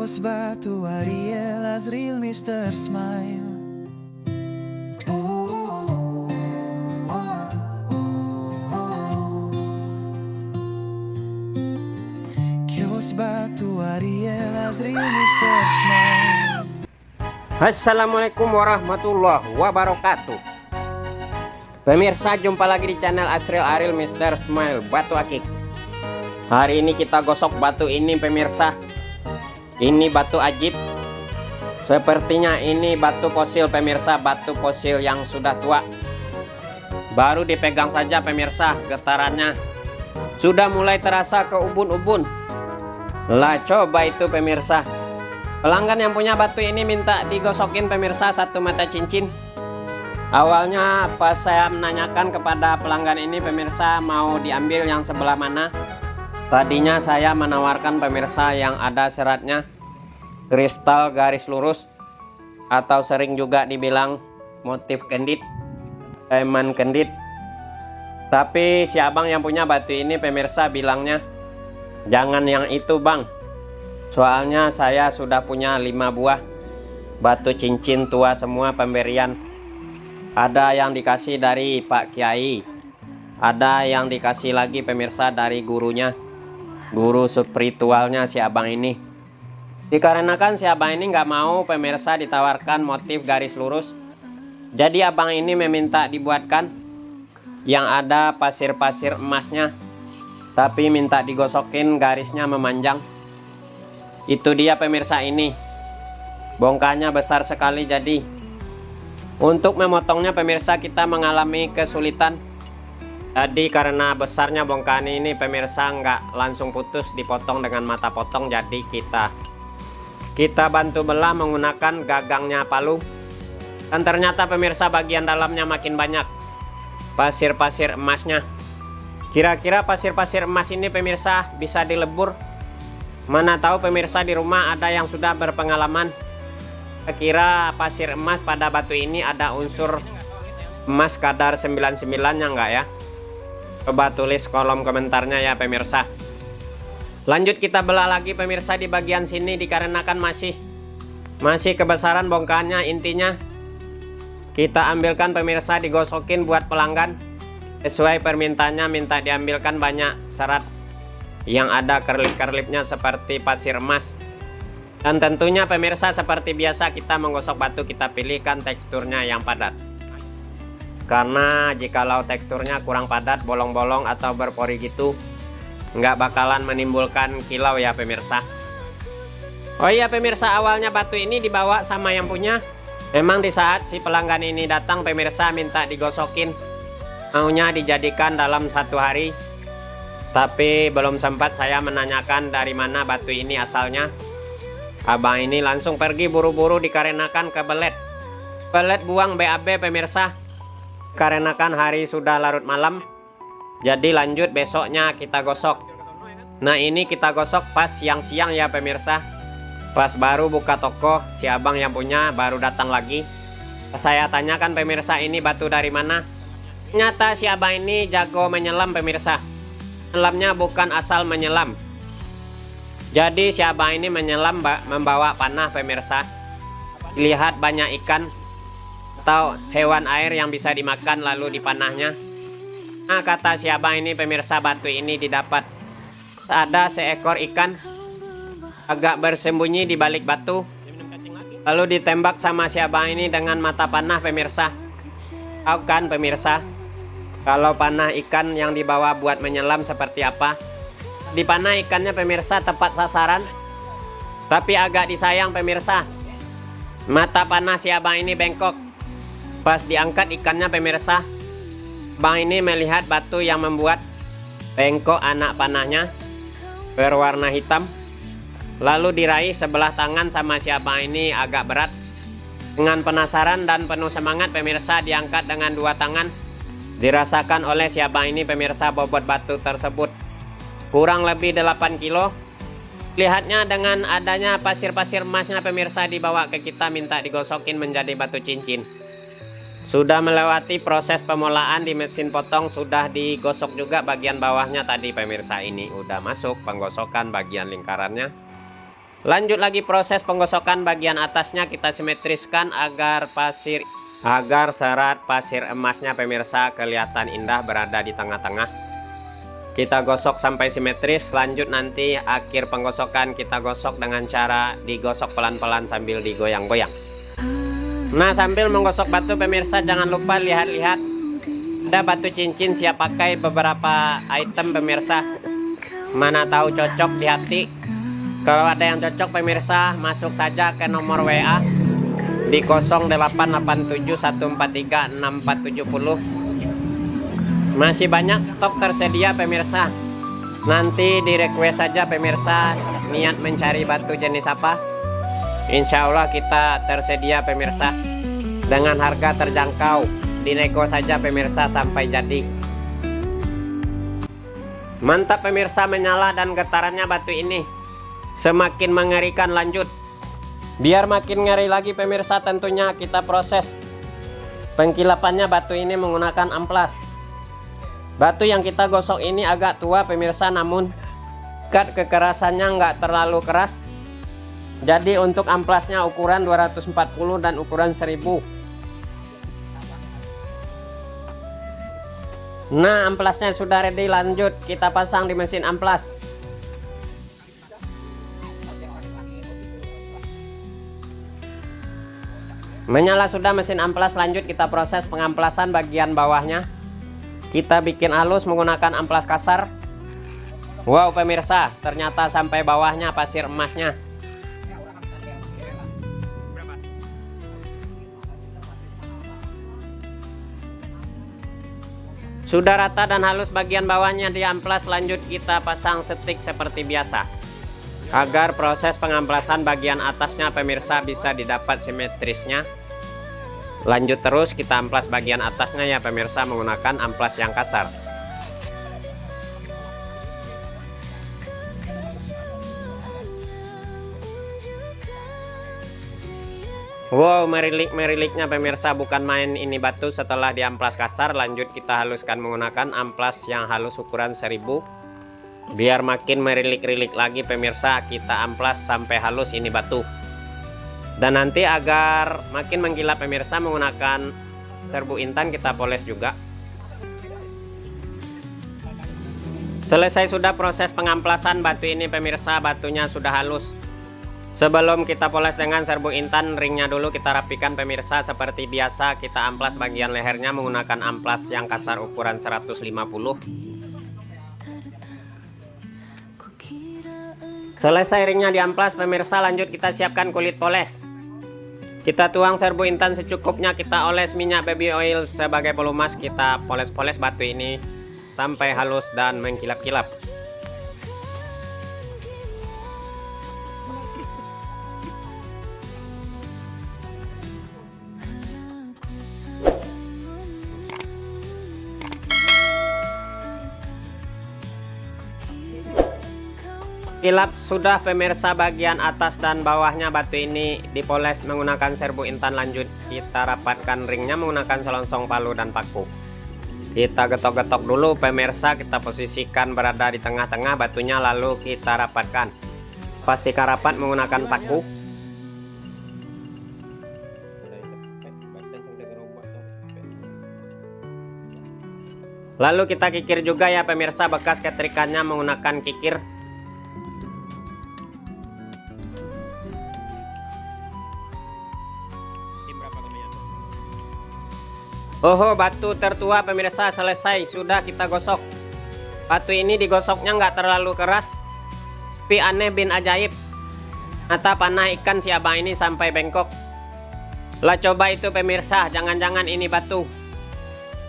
Kios batu Ariel Azril Mr. Smile. Kios batu Ariel Azril Mr. Smile. Assalamualaikum warahmatullahi wabarakatuh. Pemirsa, jumpa lagi di channel Asril Ariel Mr. Smile Batu Akik. Hari ini kita gosok batu ini pemirsa. Ini batu ajib. Sepertinya ini batu fosil pemirsa, batu fosil yang sudah tua. Baru dipegang saja pemirsa, getarannya sudah mulai terasa ke ubun-ubun. Lah coba itu pemirsa. Pelanggan yang punya batu ini minta digosokin pemirsa satu mata cincin. Awalnya pas saya menanyakan kepada pelanggan ini pemirsa mau diambil yang sebelah mana, tadinya saya menawarkan pemirsa yang ada seratnya kristal garis lurus, atau sering juga dibilang motif kendit, eman kendit. Tapi si abang yang punya batu ini pemirsa bilangnya jangan yang itu bang, soalnya saya sudah punya 5 buah batu cincin tua semua pemberian. Ada yang dikasih dari Pak Kiai, ada yang dikasih lagi pemirsa dari gurunya, guru spiritualnya si abang ini. Dikarenakan si abang ini nggak mau pemirsa ditawarkan motif garis lurus, jadi abang ini meminta dibuatkan yang ada pasir-pasir emasnya, tapi minta digosokin garisnya memanjang. Itu dia pemirsa ini. Bongkahnya besar sekali, jadi untuk memotongnya pemirsa kita mengalami kesulitan. Jadi karena besarnya bongkahan ini pemirsa nggak langsung putus dipotong dengan mata potong, jadi kita bantu belah menggunakan gagangnya palu. Dan ternyata pemirsa bagian dalamnya makin banyak pasir-pasir emasnya. Kira-kira pasir-pasir emas ini pemirsa bisa dilebur. Mana tahu pemirsa di rumah ada yang sudah berpengalaman. Kira pasir emas pada batu ini ada unsur emas kadar 99 nya enggak ya? Coba tulis kolom komentarnya ya pemirsa. Lanjut kita belah lagi pemirsa di bagian sini, dikarenakan masih kebesaran bongkahannya. Intinya kita ambilkan pemirsa, digosokin buat pelanggan sesuai permintaannya, minta diambilkan banyak serat yang ada kerlip-kerlipnya seperti pasir emas. Dan tentunya pemirsa seperti biasa kita menggosok batu, kita pilihkan teksturnya yang padat, karena jikalau teksturnya kurang padat, bolong-bolong atau berpori gitu, nggak bakalan menimbulkan kilau ya pemirsa. Oh iya pemirsa, awalnya batu ini dibawa sama yang punya. Memang di saat si pelanggan ini datang pemirsa minta digosokin, maunya dijadikan dalam 1 hari. Tapi belum sempat saya menanyakan dari mana batu ini asalnya. Abang ini langsung pergi buru-buru dikarenakan kebelet buang BAB pemirsa. Karenakan hari sudah larut malam, jadi lanjut besoknya kita gosok. Nah ini kita gosok pas siang-siang ya pemirsa. Pas baru buka toko, si abang yang punya baru datang lagi. Saya tanyakan pemirsa, ini batu dari mana? Ternyata si abang ini jago menyelam pemirsa. Menyelamnya bukan asal menyelam. Jadi si abang ini menyelam membawa panah pemirsa. Lihat banyak ikan atau hewan air yang bisa dimakan lalu dipanahnya. Nah kata si abang ini pemirsa, batu ini didapat ada seekor ikan agak bersembunyi di balik batu, lalu ditembak sama si abang ini dengan mata panah pemirsa. Tahu kan pemirsa kalau panah ikan yang dibawa buat menyelam seperti apa? Dipanah ikannya pemirsa tepat sasaran, tapi agak disayang pemirsa, mata panah si abang ini bengkok. Pas diangkat ikannya pemirsa, bang ini melihat batu yang membuat bengkok anak panahnya berwarna hitam. Lalu diraih sebelah tangan sama si abang ini agak berat. Dengan penasaran dan penuh semangat pemirsa, diangkat dengan 2 tangan. Dirasakan oleh si abang ini pemirsa, bobot batu tersebut kurang lebih 8 kilo. Lihatnya dengan adanya pasir-pasir emasnya pemirsa dibawa ke kita, minta digosokin menjadi batu cincin. Sudah melewati proses pemolahan di mesin potong, sudah digosok juga bagian bawahnya tadi pemirsa. Ini udah masuk penggosokan bagian lingkarannya. Lanjut lagi proses penggosokan bagian atasnya, kita simetriskan agar serat pasir emasnya pemirsa kelihatan indah berada di tengah-tengah. Kita gosok sampai simetris. Lanjut nanti akhir penggosokan kita gosok dengan cara digosok pelan-pelan sambil digoyang-goyang. Nah, sambil menggosok batu pemirsa jangan lupa lihat-lihat ada batu cincin, siap pakai beberapa item pemirsa. Mana tahu cocok di hati. Kalau ada yang cocok pemirsa, masuk saja ke nomor WA di 0887143640. Masih banyak stok tersedia pemirsa. Nanti di request saja pemirsa niat mencari batu jenis apa. Insya Allah kita tersedia pemirsa dengan harga terjangkau. Dinego saja pemirsa sampai jadi. Mantap pemirsa, menyala dan getarannya batu ini semakin mengerikan. Lanjut, biar makin ngeri lagi pemirsa, tentunya kita proses pengkilapannya batu ini menggunakan amplas. Batu yang kita gosok ini agak tua pemirsa, namun kekerasannya nggak terlalu keras. Jadi untuk amplasnya ukuran 240 dan ukuran 1000. Nah, amplasnya sudah ready. Lanjut kita pasang di mesin amplas. Menyala sudah mesin amplas. Lanjut kita proses pengamplasan bagian bawahnya. Kita bikin halus menggunakan amplas kasar. Wow pemirsa, ternyata sampai bawahnya pasir emasnya. Sudah rata dan halus bagian bawahnya di amplas. Lanjut kita pasang stick seperti biasa agar proses pengamplasan bagian atasnya pemirsa bisa didapat simetrisnya. Lanjut terus kita amplas bagian atasnya ya pemirsa menggunakan amplas yang kasar. Wow, merilik-meriliknya pemirsa, bukan main ini batu setelah diamplas kasar. Lanjut kita haluskan menggunakan amplas yang halus ukuran 1000. Biar makin merilik-rilik lagi pemirsa, kita amplas sampai halus ini batu. Dan nanti agar makin mengkilap pemirsa menggunakan serbu intan kita poles juga. Selesai sudah proses pengamplasan batu ini pemirsa, batunya sudah halus. Sebelum kita poles dengan serbu intan, ringnya dulu kita rapikan pemirsa. Seperti biasa kita amplas bagian lehernya menggunakan amplas yang kasar ukuran 150. Selesai ringnya diamplas pemirsa, lanjut kita siapkan kulit poles. Kita tuang serbu intan secukupnya, kita oles minyak baby oil sebagai pelumas. Kita poles-poles batu ini sampai halus dan mengkilap-kilap. Kilap sudah pemirsa, bagian atas dan bawahnya batu ini dipoles menggunakan serbu intan. Lanjut kita rapatkan ringnya menggunakan selongsong palu dan paku. Kita getok-getok dulu pemirsa, kita posisikan berada di tengah-tengah batunya, lalu kita rapatkan. Pastikan rapat menggunakan paku. Lalu kita kikir juga ya pemirsa, bekas ketrikannya menggunakan kikir. Oh, batu tertua pemirsa selesai, sudah kita gosok. Batu ini digosoknya nggak terlalu keras, tapi aneh bin ajaib. Mata panah ikan si abang ini sampai bengkok. Lah coba itu pemirsa, jangan-jangan ini batu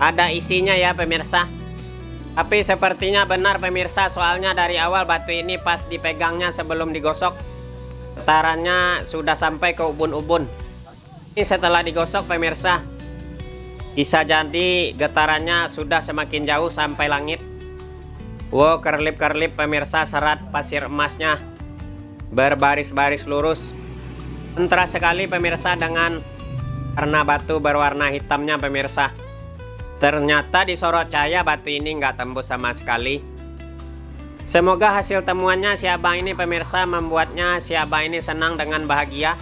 ada isinya ya pemirsa. Tapi sepertinya benar pemirsa, soalnya dari awal batu ini pas dipegangnya sebelum digosok, getarannya sudah sampai ke ubun-ubun. Ini setelah digosok pemirsa, bisa jadi getarannya sudah semakin jauh sampai langit. Wow, kerlip-kerlip pemirsa, serat pasir emasnya berbaris-baris lurus. Kontras sekali pemirsa dengan warna batu berwarna hitamnya pemirsa. Ternyata disorot cahaya batu ini nggak tembus sama sekali. Semoga hasil temuannya si abang ini pemirsa membuatnya si abang ini senang dengan bahagia.